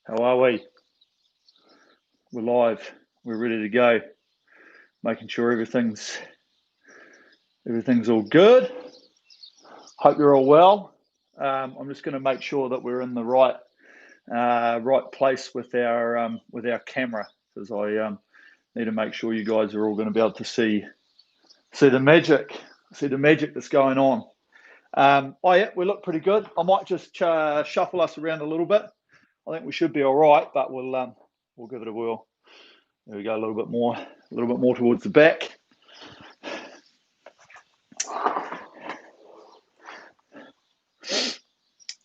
How are we? We're live. We're ready to go. Making sure everything's all good. Hope you're all well. I'm just going to make sure that we're in the right place with our camera, because I need to make sure you guys are all going to be able to see the magic that's going on. Oh yeah, we look pretty good. I might just shuffle us around a little bit. I think we should be all right, but we'll give it a whirl. There we go, a little bit more towards the back.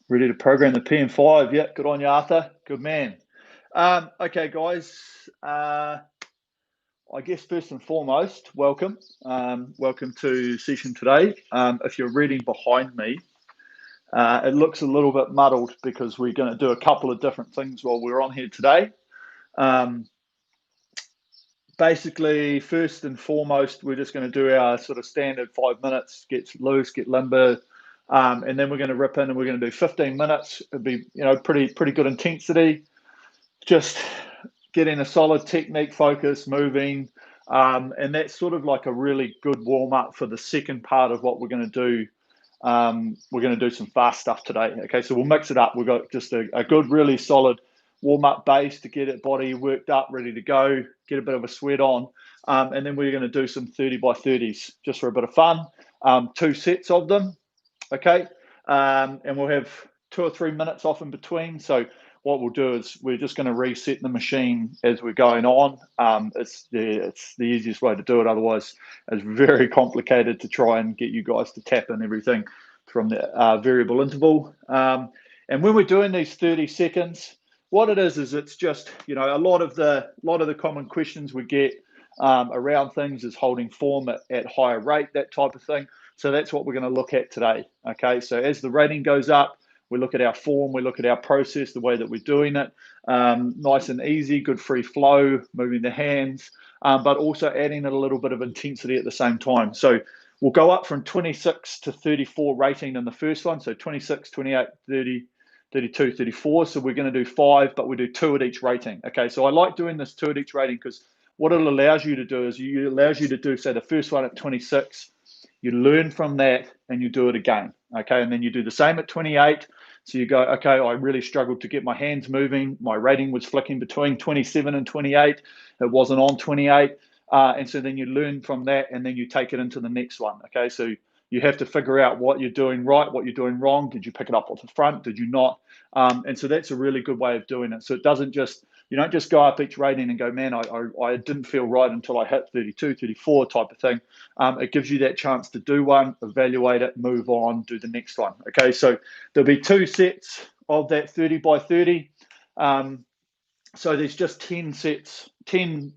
Ready to program the PM5. Yeah, good on you, Arthur. Good man. Okay, guys. I guess first and foremost, welcome. Welcome to session today. If you're reading behind me, it looks a little bit muddled because we're going to do a couple of different things while we're on here today. Basically, first and foremost, we're just going to do our sort of standard 5 minutes, get loose, get limber, and then we're going to rip in and we're going to do 15 minutes. It'll be, pretty good intensity, just getting a solid technique focus, moving, and that's sort of like a really good warm up for the second part of what we're going to do. We're going to do some fast stuff today. Okay, so we'll mix it up. We've got just a good, really solid warm-up base to get it body worked up, ready to go, get a bit of a sweat on, and then we're going to do some 30 by 30s just for a bit of fun. 2 sets of them, okay, and we'll have 2 or 3 minutes off in between. So what we'll do is we're just going to reset the machine as we're going on. It's the easiest way to do it. Otherwise, it's very complicated to try and get you guys to tap in everything from the variable interval. And when we're doing these 30 seconds, what it is it's just, a lot of the common questions we get around things is holding form at higher rate, that type of thing. So that's what we're going to look at today. Okay, so as the rating goes up, we look at our form, we look at our process, the way that we're doing it, nice and easy, good free flow, moving the hands, but also adding a little bit of intensity at the same time. So we'll go up from 26 to 34 rating in the first one. So 26, 28, 30, 32, 34. So we're going to do 5, but we do 2 at each rating. Okay, so I like doing this 2 at each rating because what it allows you to do is it allows you to do, say, the first one at 26, you learn from that and you do it again. Okay, and then you do the same at 28. So you go, okay, I really struggled to get my hands moving. My rating was flicking between 27 and 28. It wasn't on 28. And so then you learn from that and then you take it into the next one. Okay, so you have to figure out what you're doing right, what you're doing wrong. Did you pick it up off the front? Did you not? And so that's a really good way of doing it. So it doesn't just, you don't just go up each rating and go, man, I didn't feel right until I hit 32, 34 type of thing. It gives you that chance to do one, evaluate it, move on, do the next one. Okay, so there'll be 2 sets of that 30 by 30. So there's just 10 sets, 10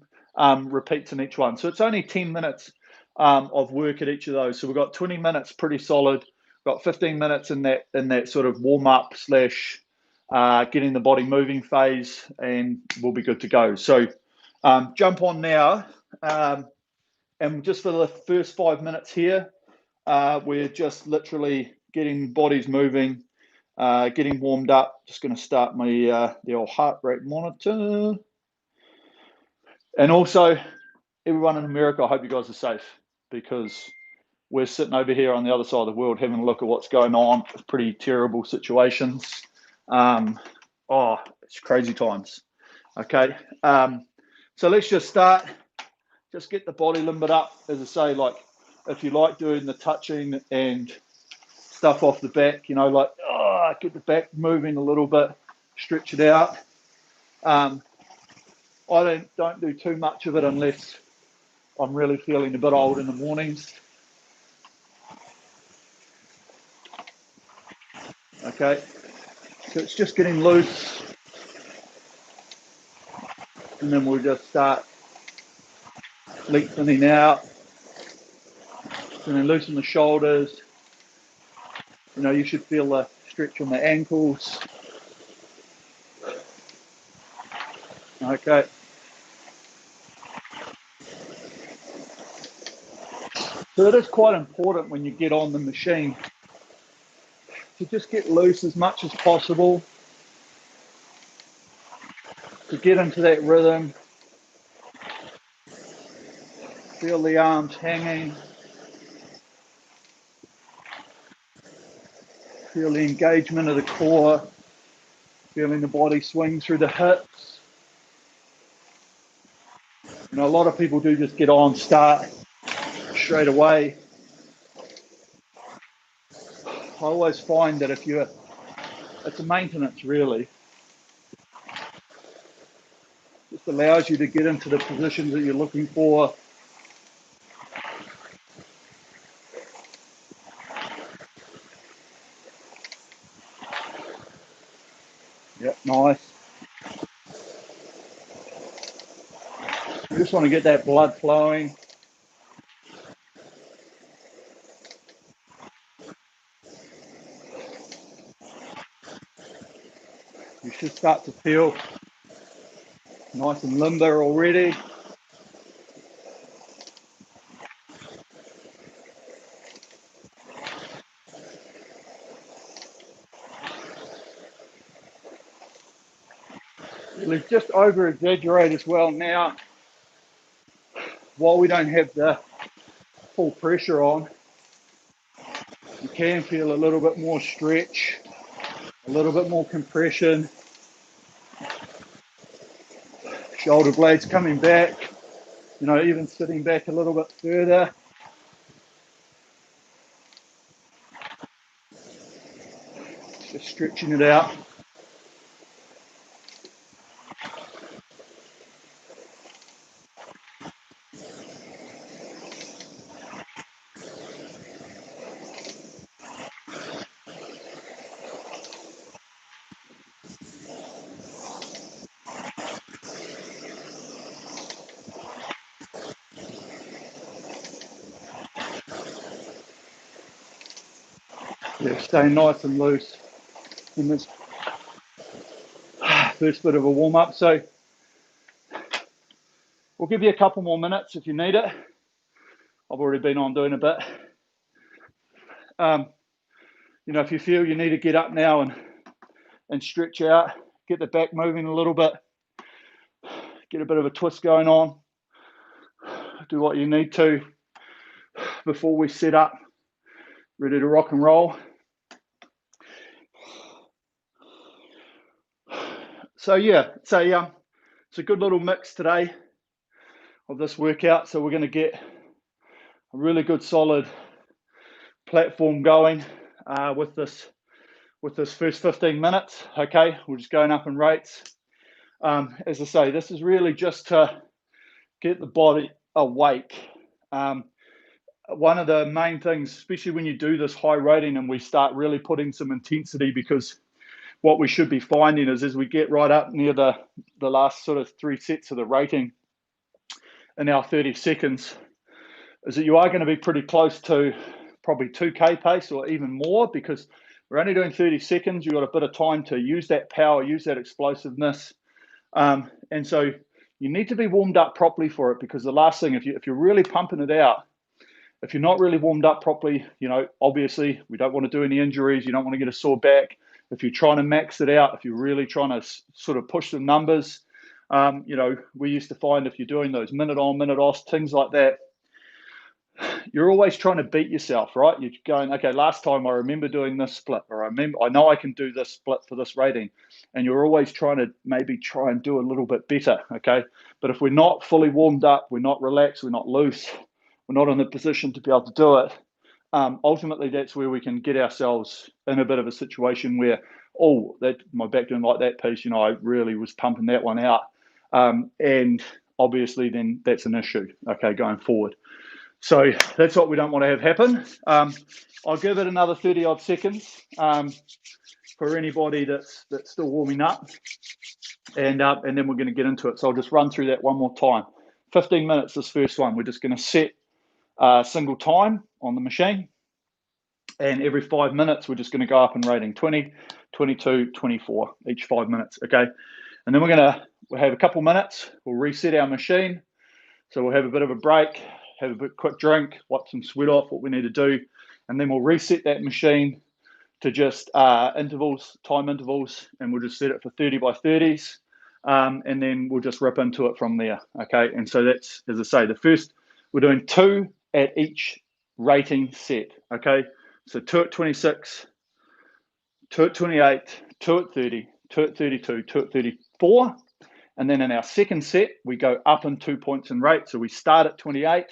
repeats in each one. So it's only 10 minutes of work at each of those. So we've got 20 minutes pretty solid. We've got 15 minutes in that sort of warm up / getting the body moving phase, and we'll be good to go. So jump on now. And just for the first 5 minutes here, we're just literally getting bodies moving, getting warmed up. Just going to start my the old heart rate monitor. And also, everyone in America, I hope you guys are safe, because we're sitting over here on the other side of the world having a look at what's going on. It's pretty terrible situations. It's crazy times. Okay, so let's just start. Just get the body limbered up. As I say, like if you like doing the touching and stuff off the back, get the back moving a little bit, stretch it out. I don't do too much of it unless I'm really feeling a bit old in the mornings. Okay, so it's just getting loose, and then we'll just start lengthening out, and then loosen the shoulders. You should feel the stretch on the ankles. Okay. So it is quite important when you get on the machine to just get loose as much as possible. to get into that rhythm. Feel the arms hanging. Feel the engagement of the core. Feeling the body swing through the hips. You know, a lot of people do just get on, start straight away. I always find that it's a maintenance really. Just allows you to get into the positions that you're looking for. Yep, nice. You just want to get that blood flowing. You should start to feel nice and limber already. Really just over exaggerate as well now. While we don't have the full pressure on, you can feel a little bit more stretch, a little bit more compression. Shoulder blades coming back, you know, even sitting back a little bit further. Just stretching it out. Yeah, staying nice and loose in this first bit of a warm up. So we'll give you a couple more minutes if you need it. I've already been on doing a bit. You know, if you feel you need to get up now and stretch out, get the back moving a little bit, get a bit of a twist going on, do what you need to before we set up, ready to rock and roll. So yeah, it's a good little mix today of this workout. So we're going to get a really good solid platform going with this first 15 minutes. Okay, we're just going up in rates. As I say, this is really just to get the body awake. One of the main things, especially when you do this high rating and we start really putting some intensity, because what we should be finding is as we get right up near the last sort of 3 sets of the rating in our 30 seconds, is that you are going to be pretty close to probably 2K pace or even more, because we're only doing 30 seconds. You've got a bit of time to use that power, use that explosiveness. And so you need to be warmed up properly for it, because the last thing, if you're really pumping it out, if you're not really warmed up properly, you know, obviously we don't want to do any injuries. You don't want to get a sore back. If you're trying to max it out, if you're really trying to sort of push the numbers, you know, we used to find if you're doing those minute on, minute off, things like that, you're always trying to beat yourself, right? You're going, okay, last time I remember doing this split, or I know I can do this split for this rating. And you're always trying to maybe try and do a little bit better, okay? But if we're not fully warmed up, we're not relaxed, we're not loose, we're not in the position to be able to do it, ultimately that's where we can get ourselves in a bit of a situation where, oh, that my back didn't like that piece, you know, I really was pumping that one out. And obviously then that's an issue, okay, going forward. So that's what we don't want to have happen. I'll give it another 30 odd seconds for anybody that's still warming up, and then we're going to get into it. So I'll just run through that one more time. 15 minutes, this first one. We're just going to set a single time on the machine, and every 5 minutes we're just going to go up in rating, 20, 22, 24 each 5 minutes, okay? And then we'll have a couple minutes. We'll reset our machine. So we'll have a bit of a break, have a quick drink, wipe some sweat off, what we need to do, and then we'll reset that machine to just time intervals, and we'll just set it for 30 by 30s. and then we'll just rip into it from there. Okay, and so that's, as I say, the first, we're doing 2 at each rating set. Okay, so 2 at 26, 2 at 28, 2 at 30, 2 at 32, 2 at 34. And then in our second set, we go up in 2 points in rate. So we start at 28,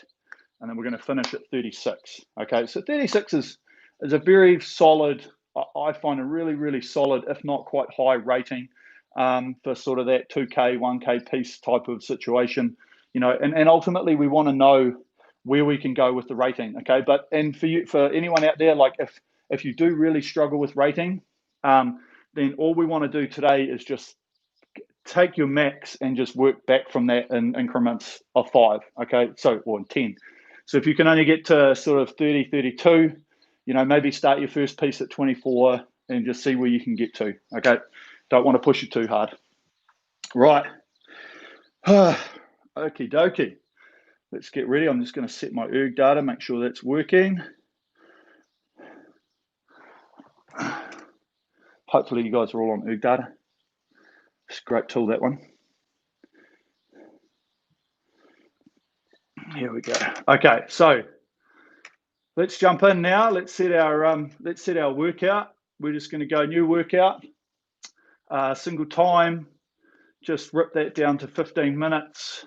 and then we're going to finish at 36. Okay, so 36 is a very solid, I find a really, really solid, if not quite high rating for sort of that 2K, 1K piece type of situation. You know, and ultimately we want to know where we can go with the rating. Okay, but and for anyone out there, like if you do really struggle with rating, then all we want to do today is just take your max and just work back from that in increments of 5, okay? So, or 10. So if you can only get to sort of 30, 32, you know, maybe start your first piece at 24 and just see where you can get to, okay? Don't want to push it too hard. Right. Okie dokie. Let's get ready. I'm just going to set my erg data, make sure that's working. Hopefully you guys are all on erg data. It's a great tool, that one. Here we go. Okay, so let's jump in now. Let's set our workout. We're just going to go new workout, single time. Just rip that down to 15 minutes.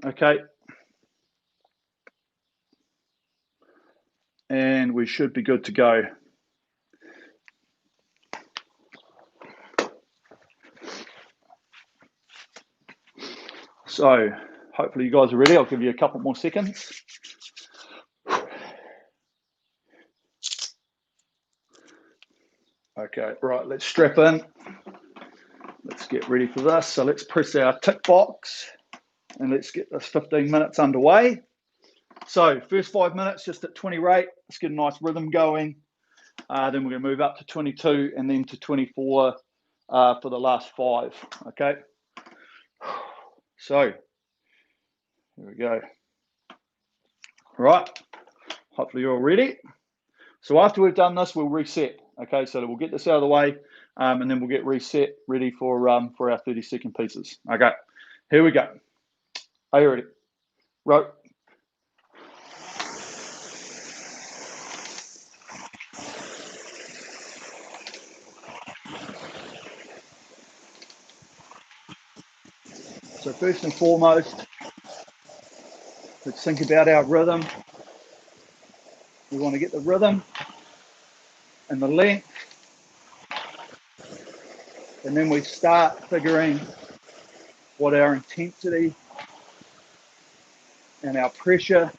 Okay. And we should be good to go. So hopefully you guys are ready. I'll give you a couple more seconds. Okay, right, let's strap in. Let's get ready for this. So let's press our tick box and let's get this 15 minutes underway. So first 5 minutes just at 20 rate. Let's get a nice rhythm going. Then we're going to move up to 22 and then to 24 for the last 5. Okay. So here we go. All right. Hopefully you're all ready. So after we've done this, we'll reset. Okay. So we'll get this out of the way, and then we'll get reset ready for our 30-second pieces. Okay. Here we go. Are you ready? Row. So first and foremost, let's think about our rhythm. We want to get the rhythm and the length, and then we start figuring what our intensity and our pressure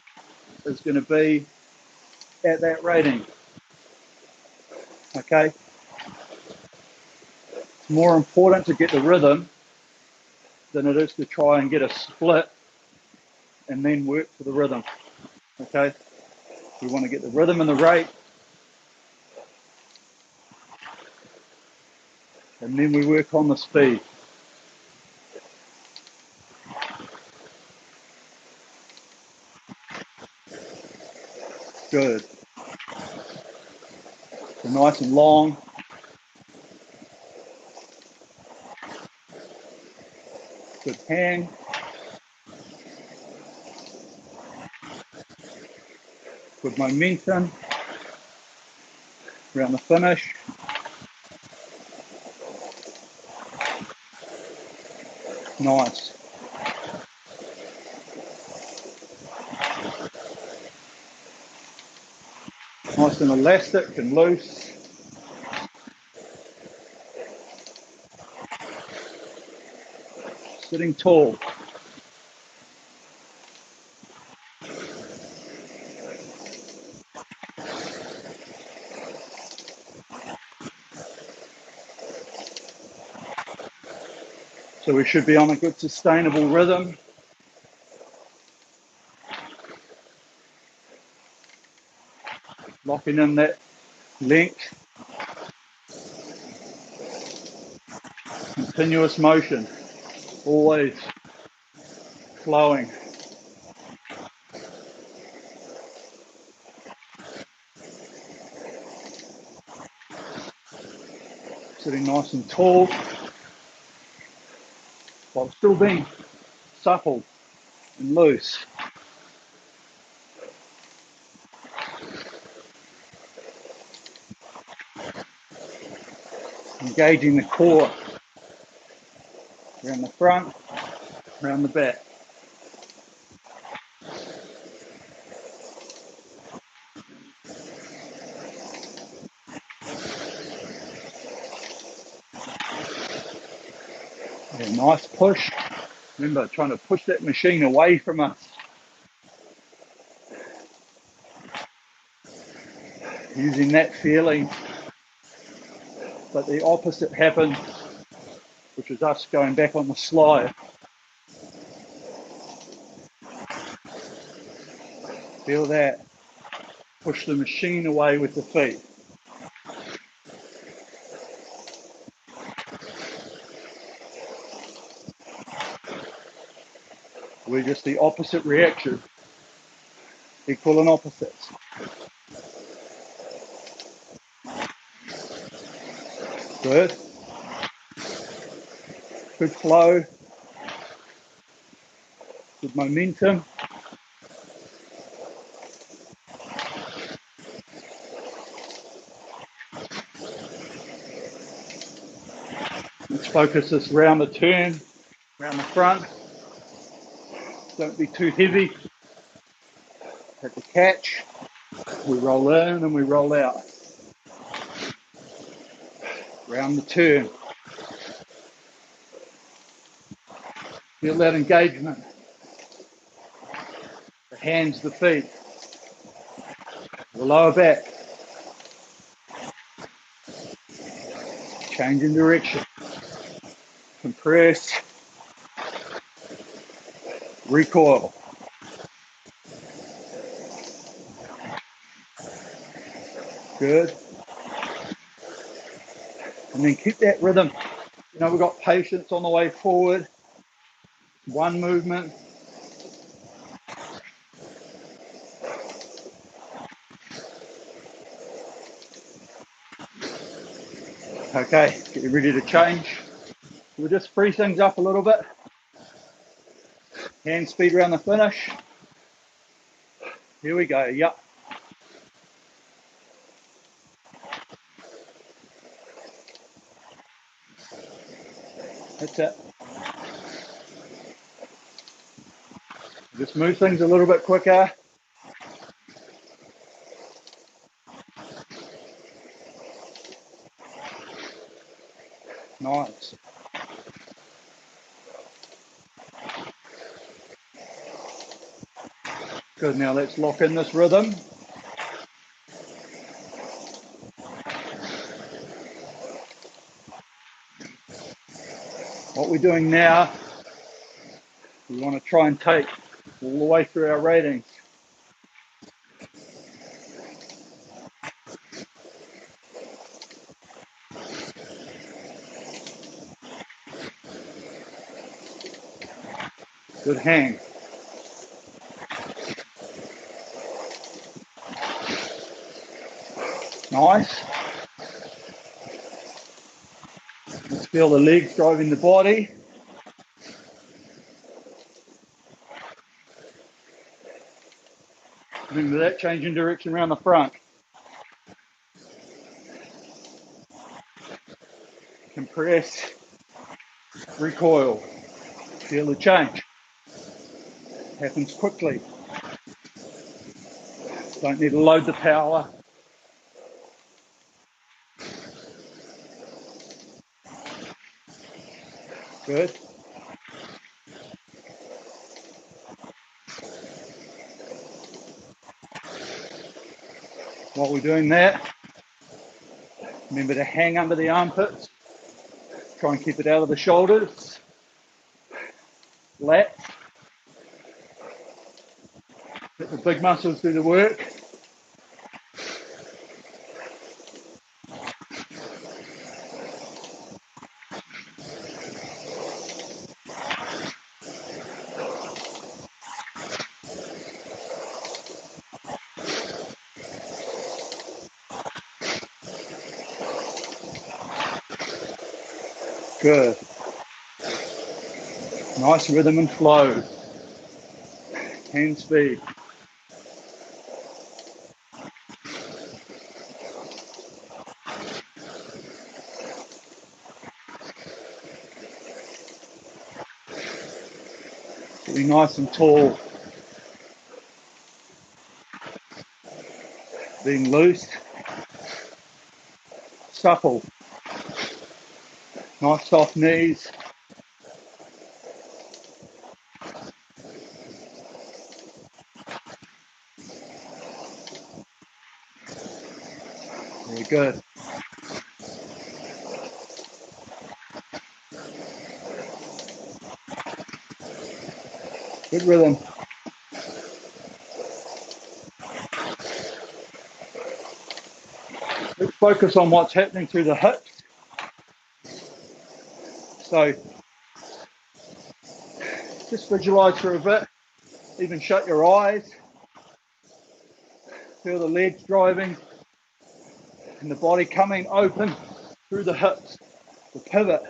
is going to be at that rating. Okay, it's more important to get the rhythm than it is to try and get a split and then work for the rhythm. Okay, we want to get the rhythm and the rate, and then we work on the speed. Good. So nice and long. Good hang. Good momentum around the finish. Nice. Nice and elastic and loose. Sitting tall. So we should be on a good sustainable rhythm. Locking in that length. Continuous motion. Always flowing. Sitting nice and tall while still being supple and loose. Engaging the core around the front, around the back. Yeah, nice push. Remember, trying to push that machine away from us. Using that feeling. But the opposite happened, which was us going back on the slide. Feel that. Push the machine away with the feet. We're just the opposite reaction. Equal and opposites. Good. Good flow. Good momentum. Let's focus this round the turn, round the front. Don't be too heavy. At the catch, we roll in and we roll out. Round the turn. Feel that engagement. The hands, the feet. The lower back. Change in direction. Compress. Recoil. Good. And then keep that rhythm. You know, we've got patience on the way forward. One movement. Okay, get ready to change. We'll just free things up a little bit. Hand speed around the finish. Here we go, yep. That's it. Just move things a little bit quicker. Nice. Good, now let's lock in this rhythm. What we're doing now, we want to try and take all the way through our ratings. Good hang. Nice. Let's feel the legs driving the body. Remember that, change in direction around the front. Compress, recoil. Feel the change. Happens quickly. Don't need to load the power. Good. While we're doing that, remember to hang under the armpits. Try and keep it out of the shoulders. Lats. Let the big muscles do the work. Good. Nice rhythm and flow. Hand speed. Be nice and tall. Being loose. Supple. Nice soft knees. Very good. Good rhythm. Let's focus on what's happening through the hips. So just visualize for a bit, even shut your eyes. Feel the legs driving and the body coming open through the hips, the pivot.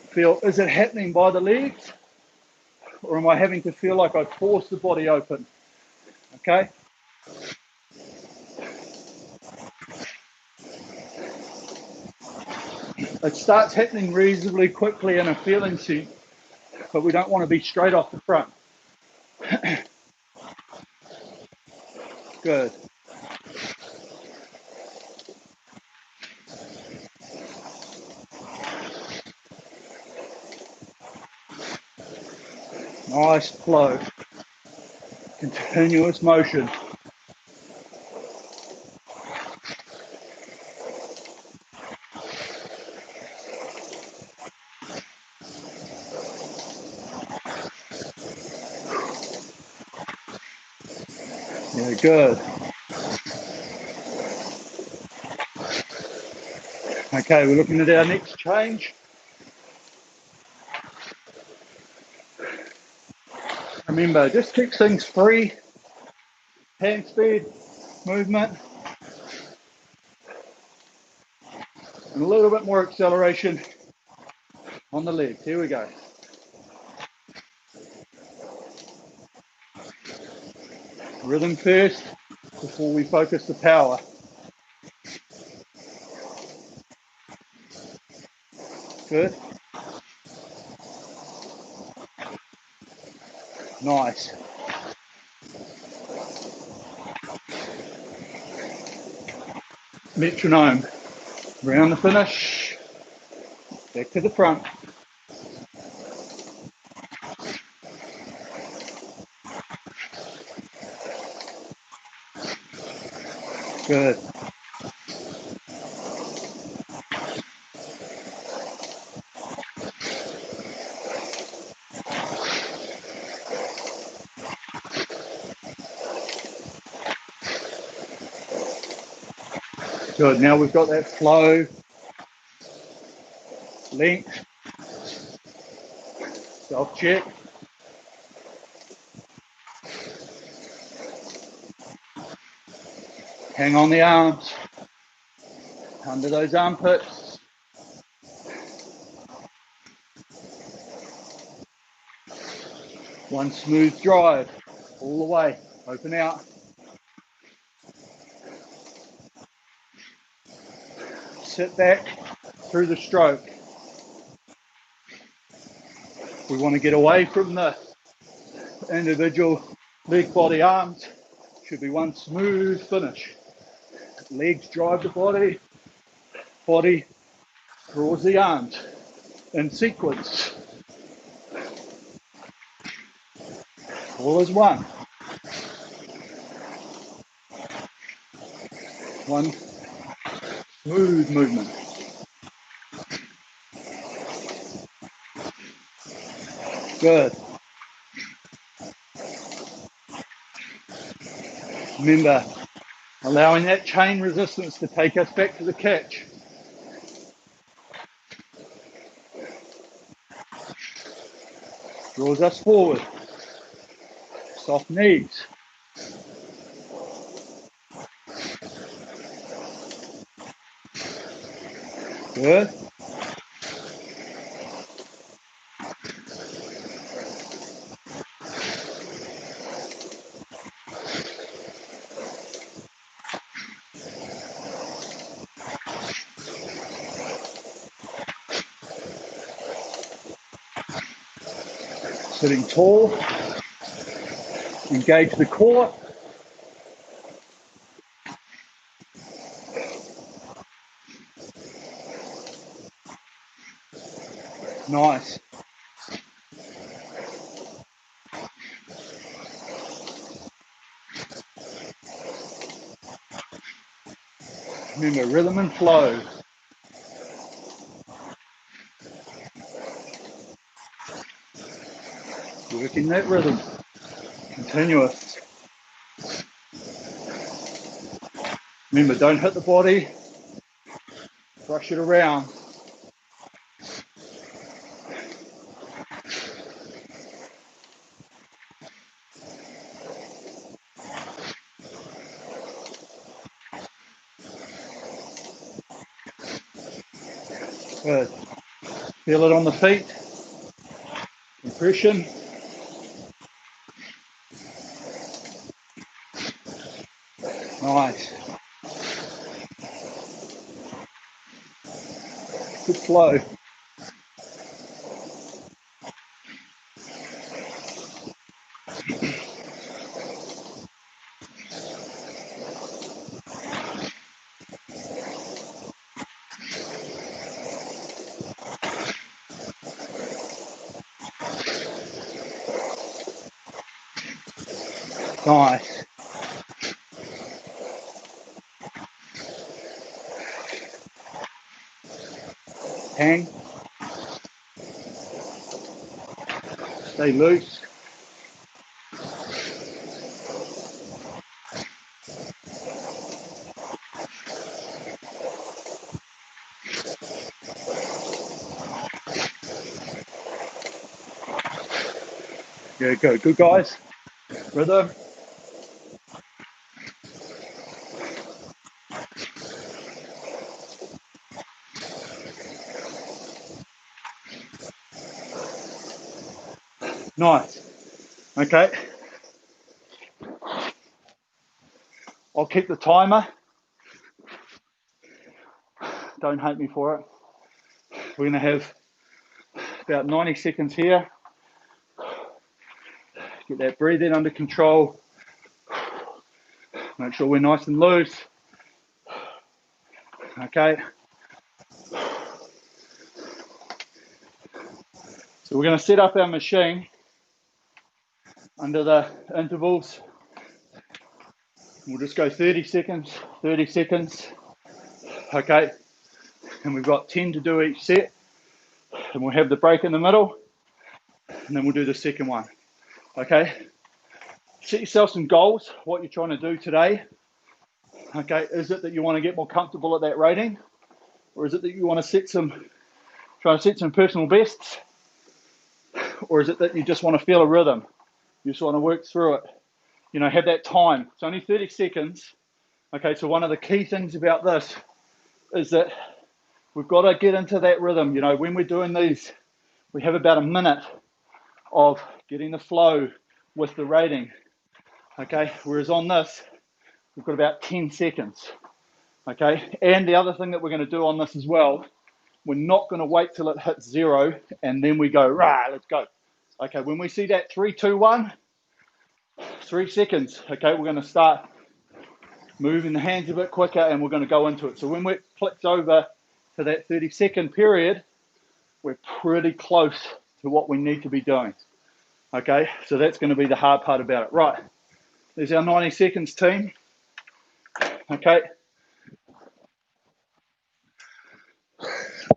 Feel, is it happening by the legs? Or am I having to feel like I force the body open? Okay? It starts happening reasonably quickly in a feeling seat, but we don't want to be straight off the front. Good. Nice flow. Continuous motion. Yeah, good. Okay, we're looking at our next change. Remember, just keep things free. Hand speed, movement, and a little bit more acceleration on the legs. Here we go. Rhythm first before we focus the power. Good. Nice. Metronome. Round the finish. Back to the front. Good. Good. Now we've got that flow, length, self-check. Hang on the arms, under those armpits. One smooth drive, all the way, open out. Sit back through the stroke. We want to get away from the individual leg, body, arms. Should be one smooth finish. Legs drive the body, body draws the arms in sequence. All is one. One smooth movement. Good. Remember, allowing that chain resistance to take us back to the catch. Draws us forward. Soft knees. Good. Sitting tall. Engage the core. Nice. Remember, rhythm and flow. Working that rhythm. Continuous. Remember, don't hit the body. Brush it around. Good. Feel it on the feet. Compression. Nice. Good flow. Nice. Hang. Stay loose. Yeah, go. Good, guys. Rhythm. Nice. Okay. I'll keep the timer. Don't hate me for it. We're going to have about 90 seconds here. Get that breathing under control. Make sure we're nice and loose. Okay. So we're going to set up our machine under the intervals. We'll just go 30 seconds, 30 seconds. Okay. And we've got 10 to do each set. And we'll have the break in the middle. And then we'll do the second one. Okay. Set yourself some goals, what you're trying to do today. Okay. Is it that you want to get more comfortable at that rating? Or is it that you want to try to set some personal bests? Or is it that you just want to feel a rhythm? You just want to work through it. You know, have that time. It's only 30 seconds. Okay, so one of the key things about this is that we've got to get into that rhythm. You know, when we're doing these, we have about a minute of getting the flow with the rating. Okay, whereas on this, we've got about 10 seconds. Okay, and the other thing that we're going to do on this as well, we're not going to wait till it hits 0 and then we go, rah, let's go. Okay, when we see that 3, 2, 1, 3 seconds, okay, we're going to start moving the hands a bit quicker and we're going to go into it. So when it clicks over to that 30-second period, we're pretty close to what we need to be doing. Okay, so that's going to be the hard part about it. Right, there's our 90 seconds, team. Okay.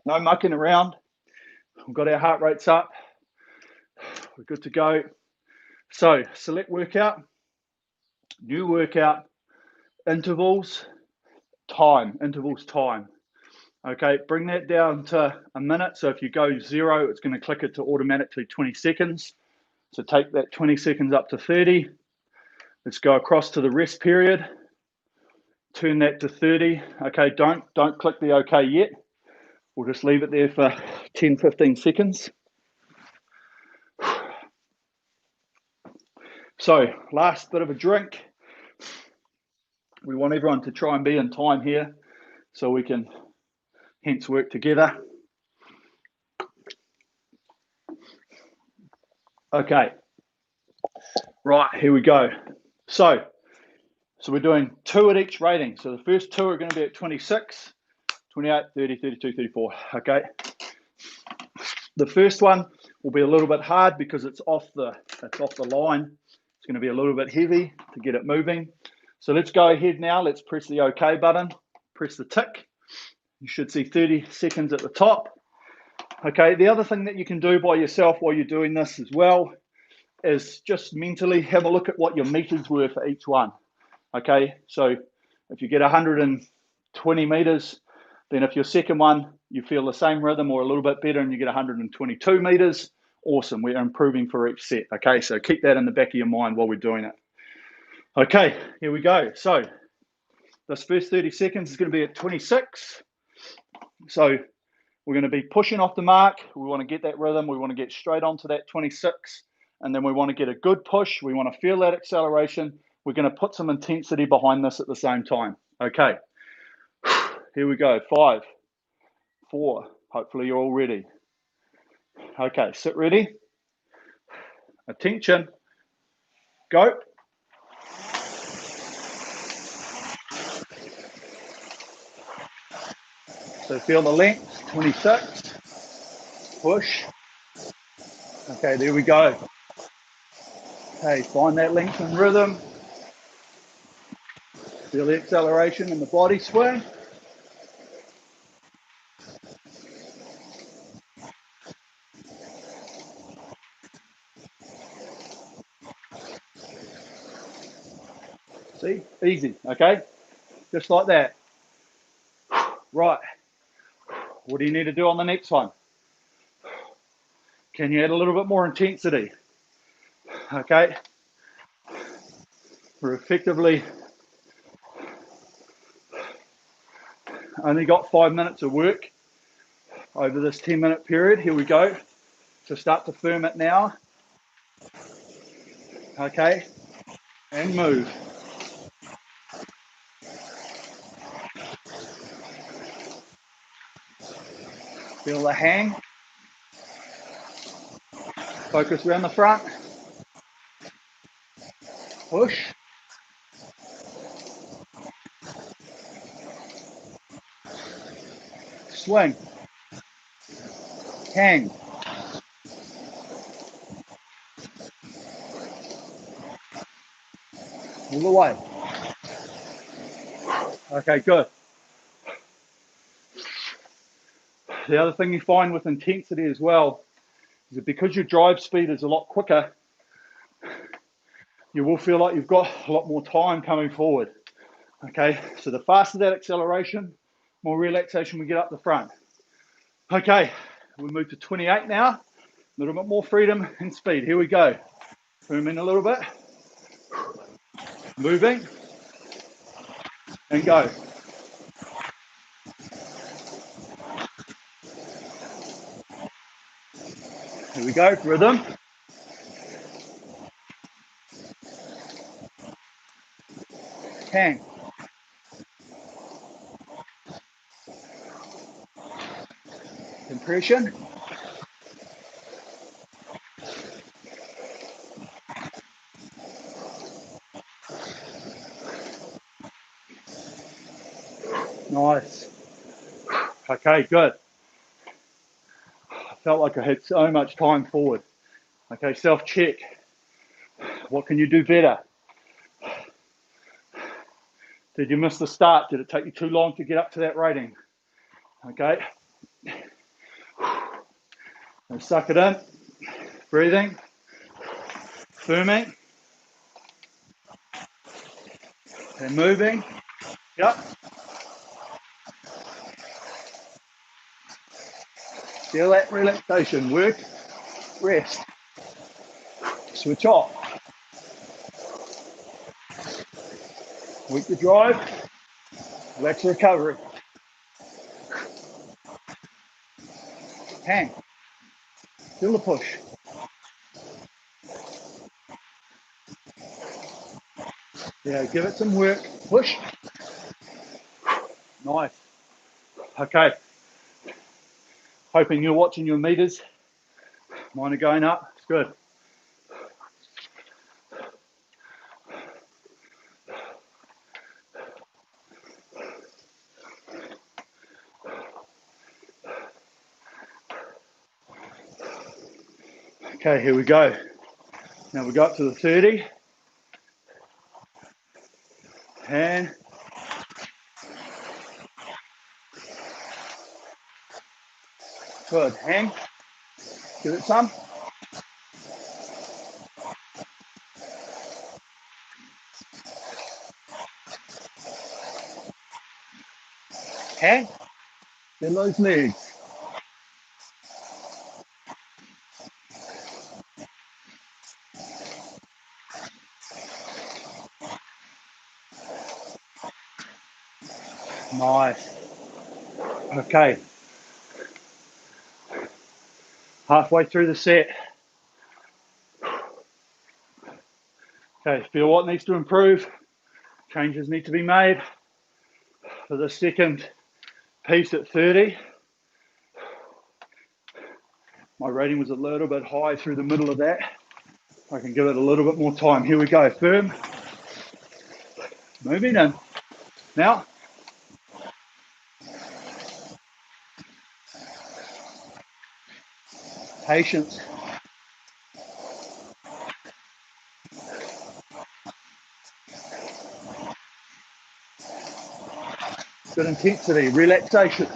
No mucking around. We've got our heart rates up. We're good to go. So select workout, new workout, intervals, time. Okay, bring that down to a minute. So if you go 0, it's going to click it to automatically 20 seconds. So take that 20 seconds up to 30. Let's go across to the rest period. Turn that to 30. Okay, don't click the OK yet. We'll just leave it there for 10, 15 seconds. So last bit of a drink. We want everyone to try and be in time here so we can hence work together. Okay, right, here we go. So we're doing 2 at each rating. So the first 2 are going to be at 26, 28, 30, 32, 34. Okay. The first one will be a little bit hard because it's off the line. It's going to be a little bit heavy to get it moving. So let's go ahead now. Let's press the OK button. Press the tick. You should see 30 seconds at the top. Okay, the other thing that you can do by yourself while you're doing this as well is just mentally have a look at what your meters were for each one. Okay, so if you get 120 meters, then if your second one, you feel the same rhythm or a little bit better and you get 122 meters, awesome, we're improving for each set. Okay, so keep that in the back of your mind while we're doing it. Okay, here we go. So this first 30 seconds is going to be at 26. So we're going to be pushing off the mark. We want to get that rhythm. We want to get straight onto that 26. And then we want to get a good push. We want to feel that acceleration. We're going to put some intensity behind this at the same time. Okay. Here we go. 5, 4. Hopefully you're all ready. Okay, sit ready. Attention. Go. So feel the length. 26. Push. Okay, there we go. Okay, find that length and rhythm. Feel the acceleration in the body swing. See, easy, okay? Just like that. Right, what do you need to do on the next one? Can you add a little bit more intensity? Okay, we're effectively only got 5 minutes of work over this 10-minute period. Here we go. So start to firm it now. Okay, and move. Feel the hang. Focus around the front. Push. Swing. Hang. All the way. Okay, good. The other thing you find with intensity as well is that because your drive speed is a lot quicker, you will feel like you've got a lot more time coming forward. Okay, so the faster that acceleration, more relaxation we get up the front. Okay, we move to 28 now. A little bit more freedom and speed. Here we go. Firm in a little bit. Moving. And go. Here we go, rhythm. Hang. Compression. Nice. Okay, good. I felt like I had so much time forward. Okay, self-check. What can you do better? Did you miss the start? Did it take you too long to get up to that rating? Okay. And suck it in. Breathing. Firming. And moving. Yep. Feel that relaxation. Work. Rest. Switch off. Weak the drive. Relax recovery. Hang. Feel the push. Yeah, give it some work. Push. Nice. Okay. Hoping you're watching your meters. Mine are going up. It's good. Okay, here we go. Now we got to the 30. And good. Hang. Give it some. Hang. Then those legs. Nice. Okay. Halfway through the set. Okay, feel what needs to improve. Changes need to be made. For the second piece at 30. My rating was a little bit high through the middle of that. I can give it a little bit more time. Here we go. Firm. Moving in. Now. Patience. Good intensity. Relaxation.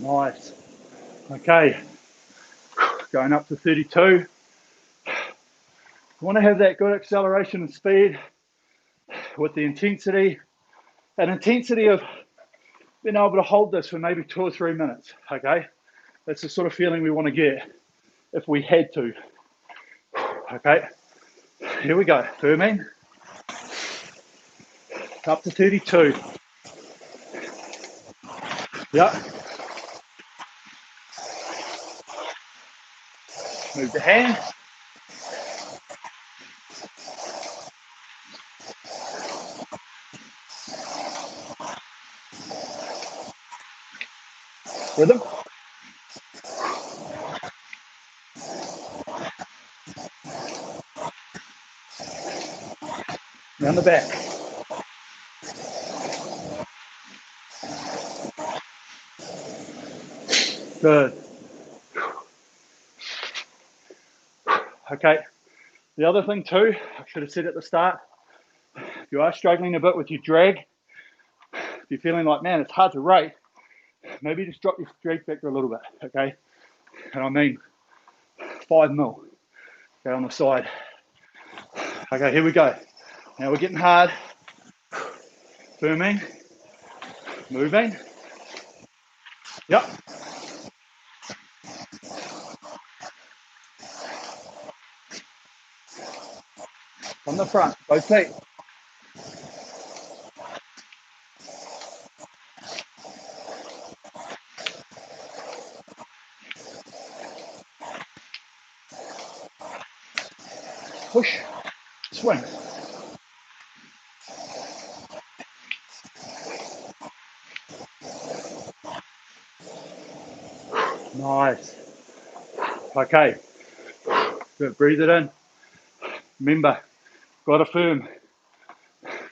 Nice. Okay. Going up to 32. You want to have that good acceleration and speed with the intensity. An intensity of being able to hold this for maybe 2 or 3 minutes. Okay. That's the sort of feeling we want to get if we had to. Okay. Here we go. Firming. Up to 32. Yep. Move the hand. Rhythm. Down the back. Good. Okay. The other thing too, I should have said at the start, if you are struggling a bit with your drag, if you're feeling like, man, it's hard to rate, maybe just drop your drag factor a little bit, okay? And I mean 5 mil, okay, on the side. Okay, here we go. Now we're getting hard. Firming. Moving. Yep. From the front, both feet. Push, swing. Nice. Okay. Good. Breathe it in. Remember, got to firm.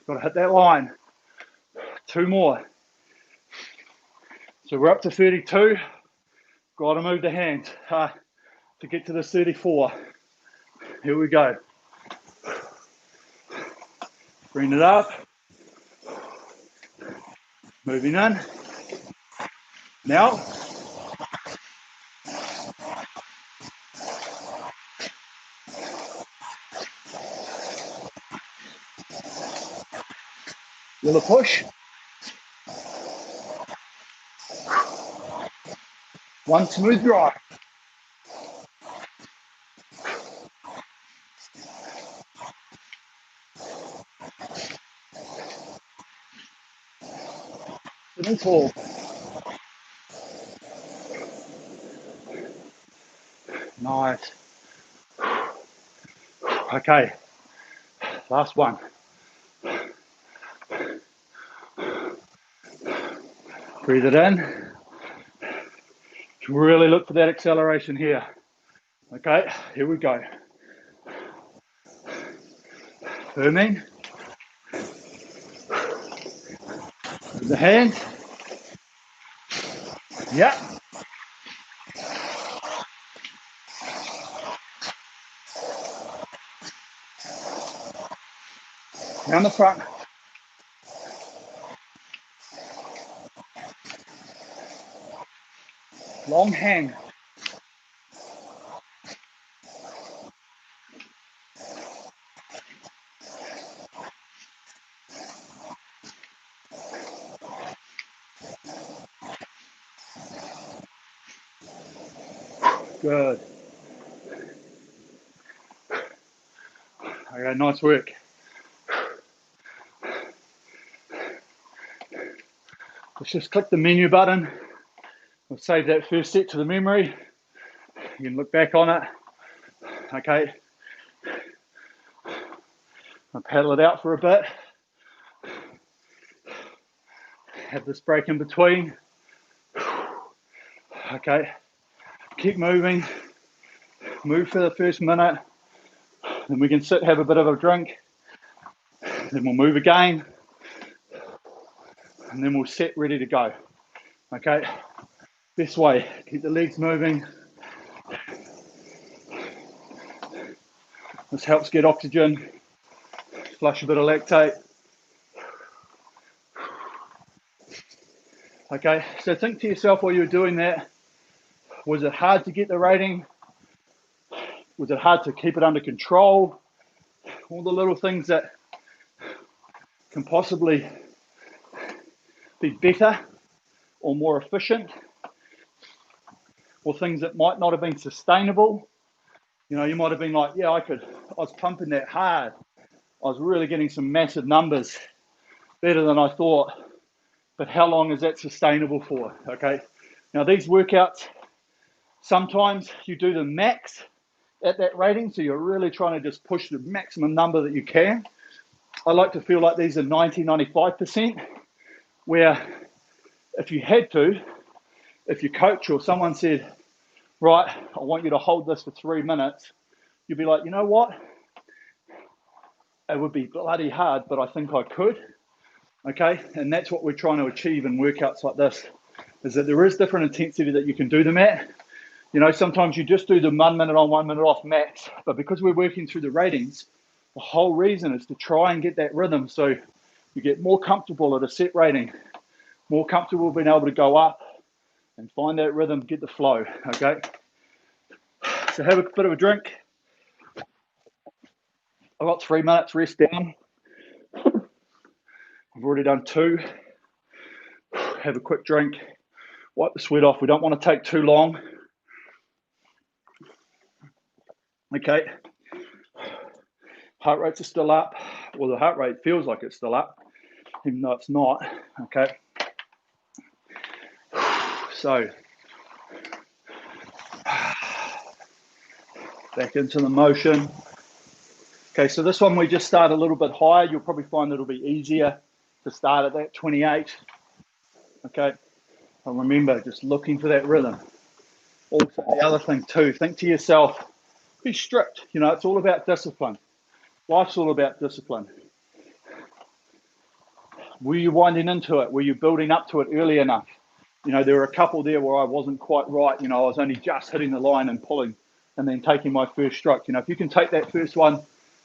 Got to hit that line. 2 more. So we're up to 32. Got to move the hands to get to the 34. Here we go. Bring it up. Moving in. Now. Little push. One smooth drive. Sitting tall. Nice. Okay, last one. Breathe it in. Really look for that acceleration here. Okay, here we go. Firming. With the hand. Yeah. Down the front. Long hang. Good. Okay, nice work. Let's just click the menu button. We'll save that first set to the memory. You can look back on it. Okay. I'll paddle it out for a bit. Have this break in between. Okay. Keep moving. Move for the first minute. Then we can sit, have a bit of a drink. Then we'll move again. And then we'll set ready to go. Okay. This way. Keep the legs moving. This helps get oxygen. Flush a bit of lactate. Okay, so think to yourself while you're doing that, was it hard to get the rating? Was it hard to keep it under control? All the little things that can possibly be better or more efficient, or things that might not have been sustainable. You know, you might have been like, yeah, I was pumping that hard. I was really getting some massive numbers, better than I thought. But how long is that sustainable for? Okay. Now these workouts, sometimes you do the max at that rating. So you're really trying to just push the maximum number that you can. I like to feel like these are 90, 95%, where if you had to, if your coach or someone said, right, I want you to hold this for 3 minutes, you'd be like, you know what? It would be bloody hard, but I think I could. Okay, and that's what we're trying to achieve in workouts like this, is that there is different intensity that you can do them at. You know, sometimes you just do the 1 minute on, 1 minute off max, but because we're working through the ratings, the whole reason is to try and get that rhythm so you get more comfortable at a set rating, more comfortable being able to go up and find that rhythm, get the flow, okay? So have a bit of a drink. I've got 3 minutes, rest down. I've already done 2. Have a quick drink, wipe the sweat off. We don't want to take too long. Okay. Heart rates are still up. Well, the heart rate feels like it's still up, even though it's not. Okay. So, back into the motion. Okay, so this one we just start a little bit higher. You'll probably find it'll be easier to start at that 28. Okay, and remember, just looking for that rhythm. Also, the other thing too, think to yourself, be strict. You know, it's all about discipline. Life's all about discipline. Were you winding into it? Were you building up to it early enough? You know, there were a couple there where I wasn't quite right. You know, I was only just hitting the line and pulling and then taking my first stroke. You know, if you can take that first one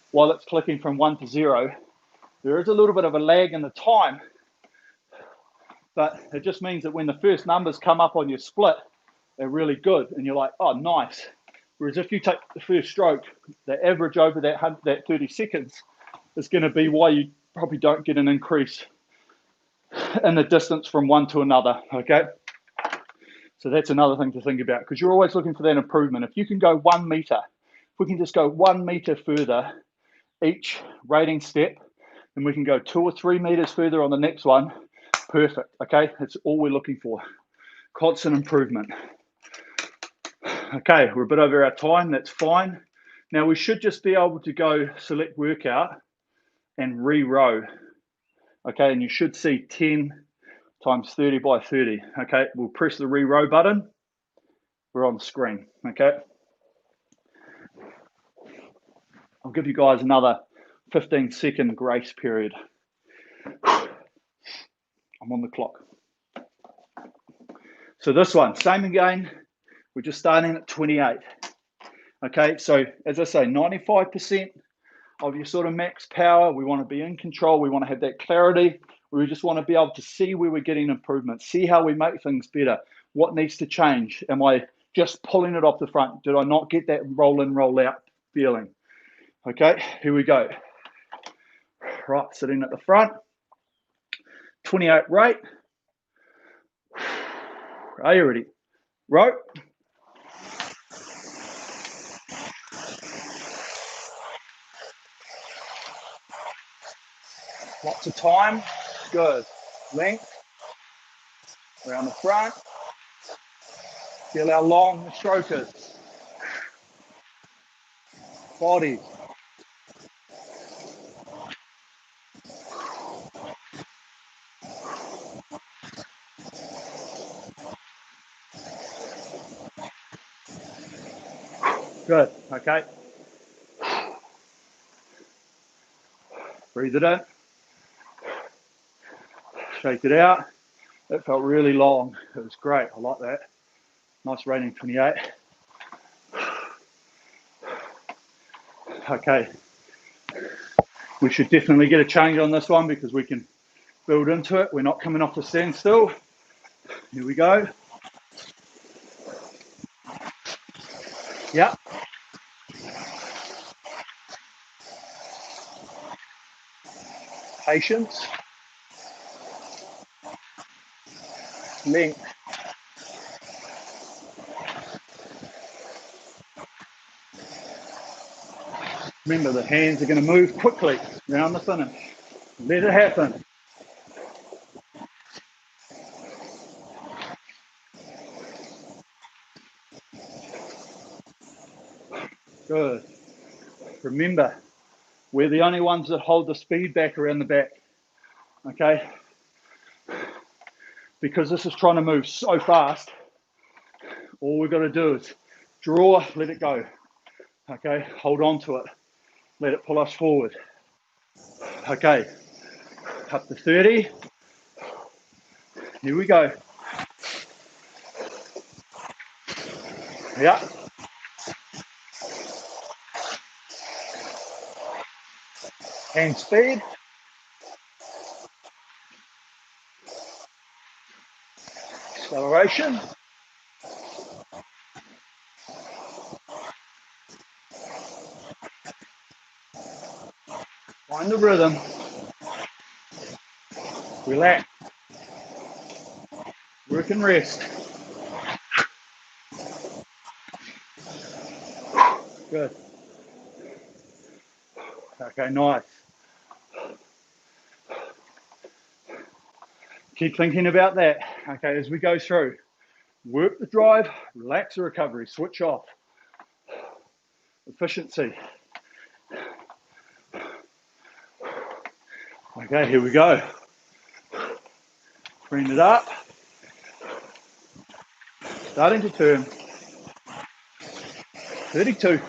while it's clicking from 1 to 0, there is a little bit of a lag in the time, but it just means that when the first numbers come up on your split, they're really good and you're like, oh, nice. Whereas if you take the first stroke, the average over that 30 seconds is going to be why you probably don't get an increase in the distance from one to another, okay? So that's another thing to think about, because you're always looking for that improvement. If you can go 1 meter, if we can just go 1 meter further each rating step, and we can go 2 or 3 meters further on the next one, Perfect, okay? That's all we're looking for. Constant improvement. Okay, we're a bit over our time, that's fine. Now we should just be able to go select workout and re-row. Okay, and you should see 10 times 30 by 30. Okay, we'll press the re-row button. We're on the screen, okay? I'll give you guys another 15-second grace period. I'm on the clock. So this one, same again. We're just starting at 28. Okay, so as I say, 95% of your sort of max power. We want to be in control. We want to have that clarity. We just want to be able to see where we're getting improvements, see how we make things better. What needs to change? Am I just pulling it off the front? Did I not get that roll in, roll out feeling? Okay, here we go. Right, sitting at the front. 28 rate. Are you ready? Row. Lots of time. Good. Length. Around the front. Feel how long the stroke is. Body. Good. Okay. Breathe it in. Shake it out. That felt really long. It was great. I like that. Nice rating 28. Okay. We should definitely get a change on this one because we can build into it. We're not coming off the standstill. Here we go. Yep. Patience. Length. Remember, the hands are going to move quickly around the finish. Let it happen. Good. Remember, we're the only ones that hold the speed back around the back. Okay? Because this is trying to move so fast, all we've got to do is draw, let it go. Okay? Hold on to it. Let it pull us forward. Okay. Up to 30. Here we go. Yeah. Hand speed. Acceleration. Find the rhythm. Relax. Work and rest. Good. Okay, nice. Keep thinking about that. Okay, as we go through. Work the drive, relax the recovery, switch off. Efficiency. Okay, here we go. Bring it up. Starting to turn. 32.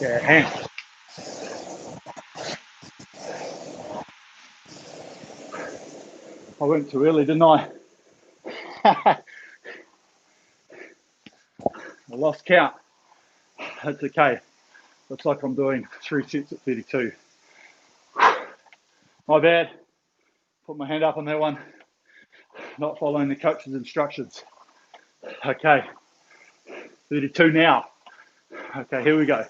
Yeah, hand. I went too early, didn't I? I lost count. That's okay. Looks like I'm doing 3 sets at 32. My bad. Put my hand up on that one. Not following the coach's instructions. Okay. 32 now. Okay, here we go.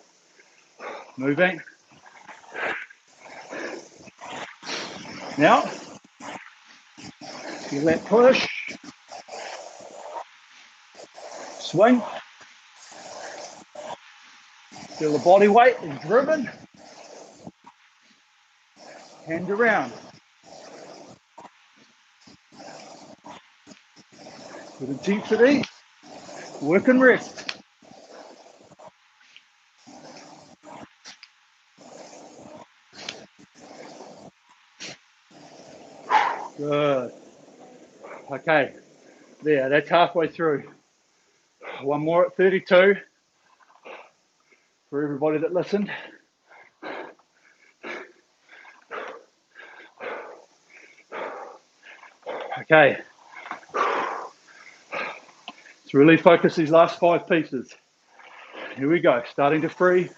Moving. Now, feel that push. Swing. Feel the body weight is driven. Hand around. With intensity. Work and rest. Good. Okay, there, that's halfway through. One more at 32 for everybody that listened. Okay, let's really focus these last 5 pieces. Here we go, starting to free.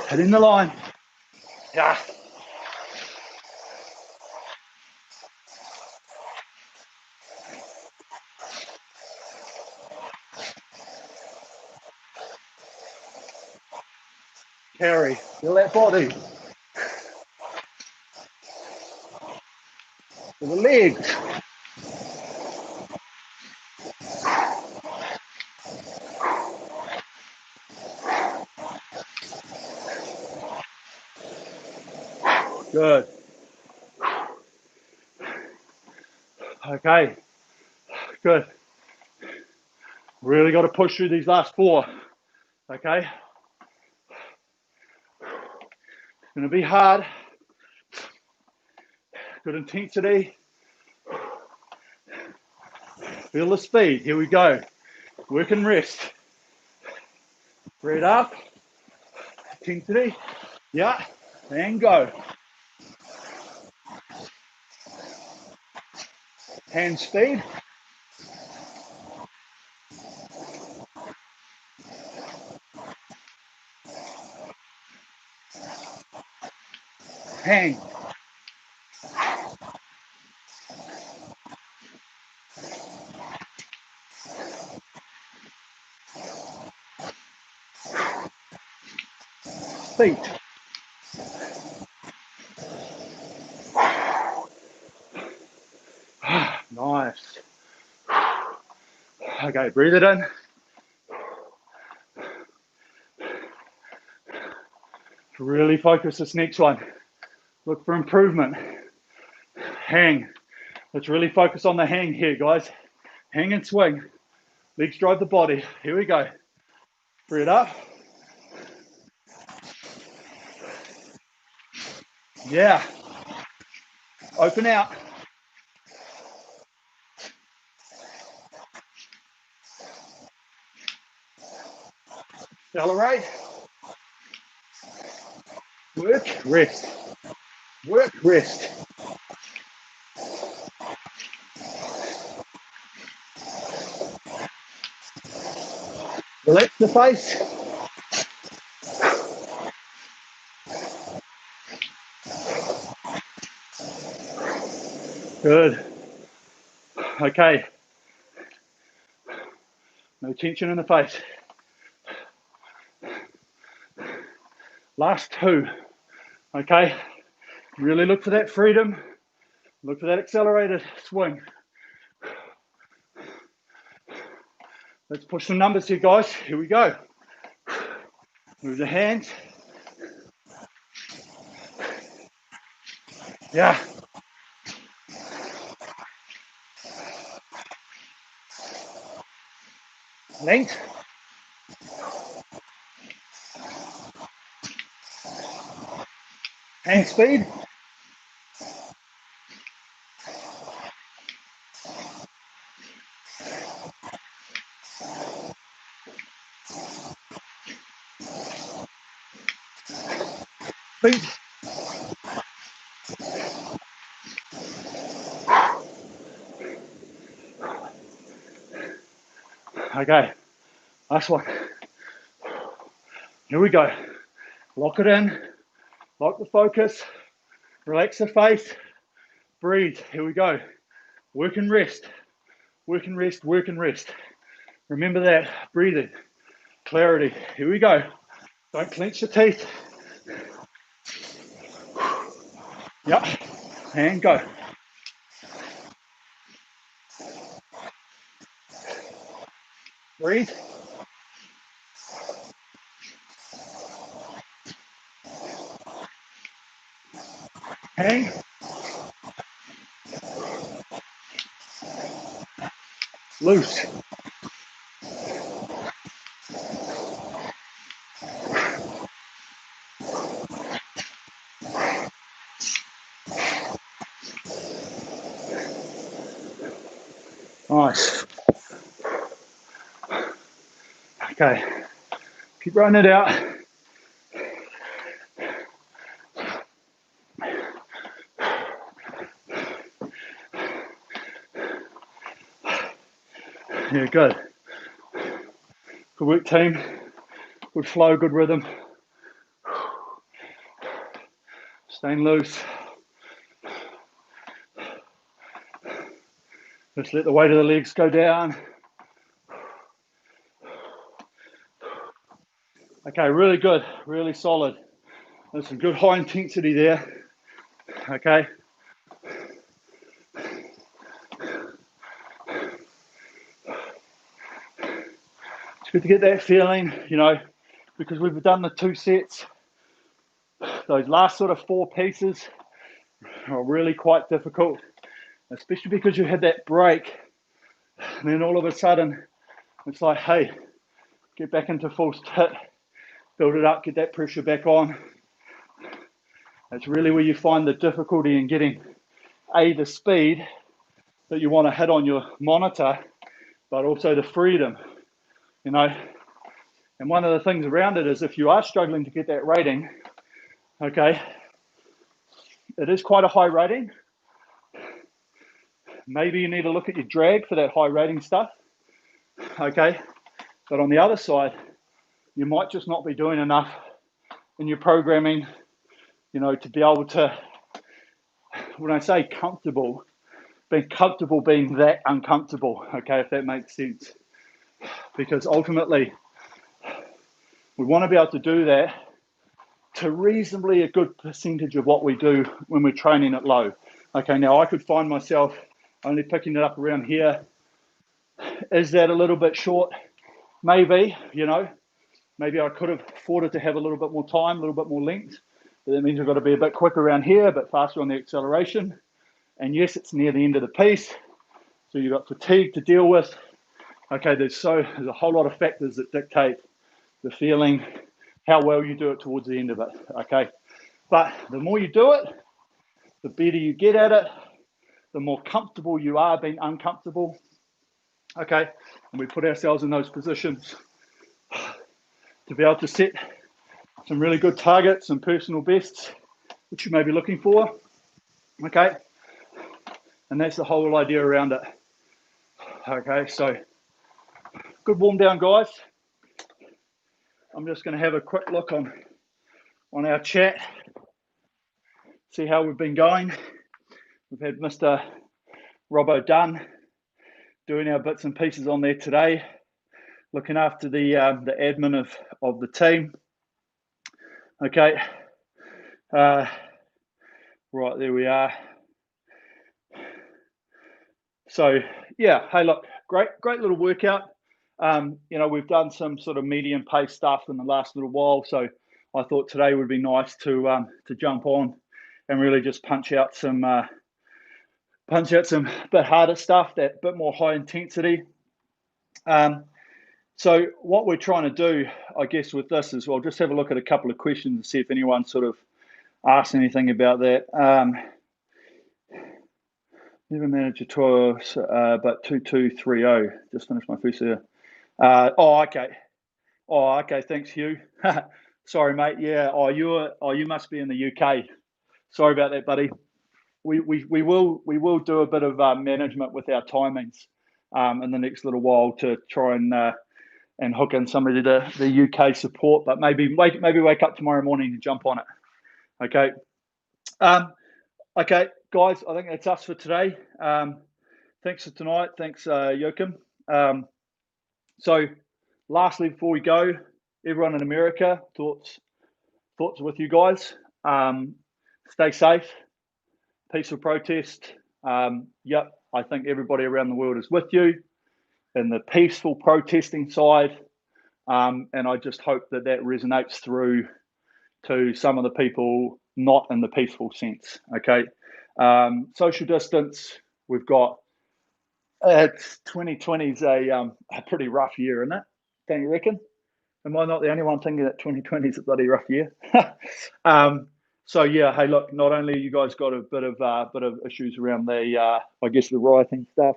Hitting the line. Yeah. Carry, feel that body. Feel the legs. Good. Okay, good. Really got to push through these last 4. Okay. It's going to be hard. Good intensity. Feel the speed. Here we go. Work and rest. Breathe up. Intensity. Yeah. And go. Hand speed. Hang. Feet. Nice. Okay, breathe it in. Really focus this next one. Look for improvement. Hang. Let's really focus on the hang here, guys. Hang and swing. Legs drive the body. Here we go. Breathe up. Yeah. Open out. Accelerate. Work, rest. Work, rest. Relax the face. Good. Okay. No tension in the face. Last 2. Okay. Really look for that freedom. Look for that accelerated swing. Let's push some numbers here, guys. Here we go. Move the hands. Yeah. Length. Hand speed. Feet. Okay, last one. Here we go. Lock it in. Lock the focus. Relax the face. Breathe. Here we go. Work and rest. Work and rest, work and rest. Remember that. Breathing. Clarity. Here we go. Don't clench your teeth. Yep. And go. Breathe. Hang. Loose. Nice. Okay. Keep running it out. Yeah, good. Good work, team. Good flow, good rhythm. Staying loose. Just let the weight of the legs go down. Okay, really good, really solid. There's some good high intensity there. Okay. It's good to get that feeling, you know, because we've done the 2 sets. Those last sort of 4 pieces are really quite difficult, especially because you had that break. And then all of a sudden, it's like, hey, get back into full hit, build it up, get that pressure back on. It's really where you find the difficulty in getting, the speed that you want to hit on your monitor, but also the freedom, you know. And one of the things around it is if you are struggling to get that rating, okay, it is quite a high rating. Maybe you need to look at your drag for that high rating stuff, okay? But on the other side, you might just not be doing enough in your programming, you know, to be able to, when I say comfortable, being comfortable being that uncomfortable, okay, if that makes sense. Because ultimately, we want to be able to do that to reasonably a good percentage of what we do when we're training at low. Okay, now I could find myself only picking it up around here. Is that a little bit short? Maybe, you know, maybe I could have afforded to have a little bit more time, a little bit more length. But that means I've got to be a bit quicker around here, a bit faster on the acceleration. And yes, it's near the end of the piece. So you've got fatigue to deal with. Okay, there's a whole lot of factors that dictate the feeling, how well you do it towards the end of it, okay? But the more you do it, the better you get at it, the more comfortable you are being uncomfortable, okay? And we put ourselves in those positions to be able to set some really good targets and personal bests, which you may be looking for, okay? And that's the whole idea around it, okay? So good warm down, guys. I'm just going to have a quick look on our chat, see how we've been going. We've had Mr. Robbo Dunn doing our bits and pieces on there today, looking after the admin of the team. Okay, right, there we are. So yeah, hey, look, great little workout. You know, we've done some sort of medium pace stuff in the last little while, so I thought today would be nice to jump on and really just punch out some bit harder stuff, that bit more high intensity. So what we're trying to do, I guess, with this is, well, just have a look at a couple of questions and see if anyone sort of asks anything about that. Never managed a tour, but 2230. Just finished my first year. Okay. Oh, okay. Thanks, Hugh. Sorry, mate. Yeah. You must be in the UK. Sorry about that, buddy. We will do a bit of management with our timings in the next little while to try and hook in somebody to the UK support. But maybe wake up tomorrow morning and jump on it. Okay. Okay, guys. I think that's us for today. Thanks for tonight. Thanks, Joachim. So, lastly, before we go, everyone in America, thoughts with you guys. Stay safe. Peaceful protest. Yep, I think everybody around the world is with you in the peaceful protesting side. And I just hope that resonates through to some of the people not in the peaceful sense. Okay. Social distance. We've got. It's 2020 is a pretty rough year, isn't it? Don't you reckon? Am I not the only one thinking that 2020 is a bloody rough year? So yeah, hey, look. Not only you guys got a bit of issues around the I guess the rioting stuff,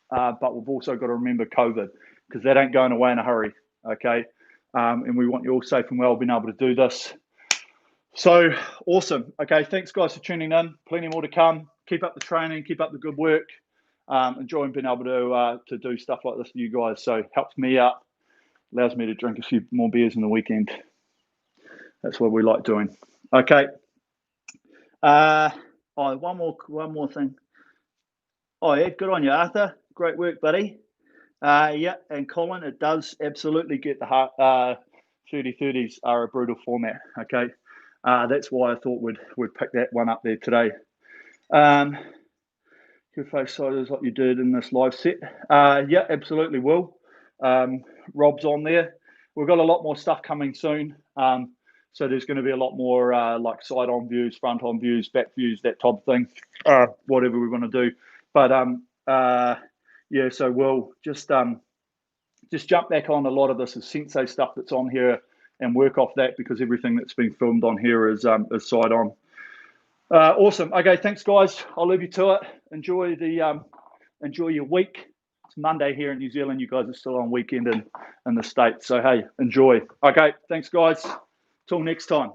but we've also got to remember COVID, because that ain't going away in a hurry. Okay, and we want you all safe and well, being able to do this. So awesome. Okay, thanks guys for tuning in. Plenty more to come. Keep up the training. Keep up the good work. Enjoying being able to do stuff like this with you guys. So helps me out, allows me to drink a few more beers in the weekend. That's what we like doing. Okay. One more thing. Oh yeah, good on you, Arthur. Great work, buddy. Yeah, and Colin, it does absolutely get the heart. 30-30s are a brutal format. Okay, that's why I thought we'd pick that one up there today. Your face side is what you did in this live set. Yeah, absolutely will. Rob's on there. We've got a lot more stuff coming soon. So there's going to be a lot more like side-on views, front-on views, back views, that type of thing. Whatever we want to do. But yeah, so we'll just jump back on a lot of this asensei stuff that's on here and work off that, because everything that's been filmed on here is side-on. Awesome. Okay, thanks guys. I'll leave you to it. Enjoy your week. It's Monday here in New Zealand. You guys are still on weekend in the States. So hey, enjoy. Okay, thanks guys. Till next time.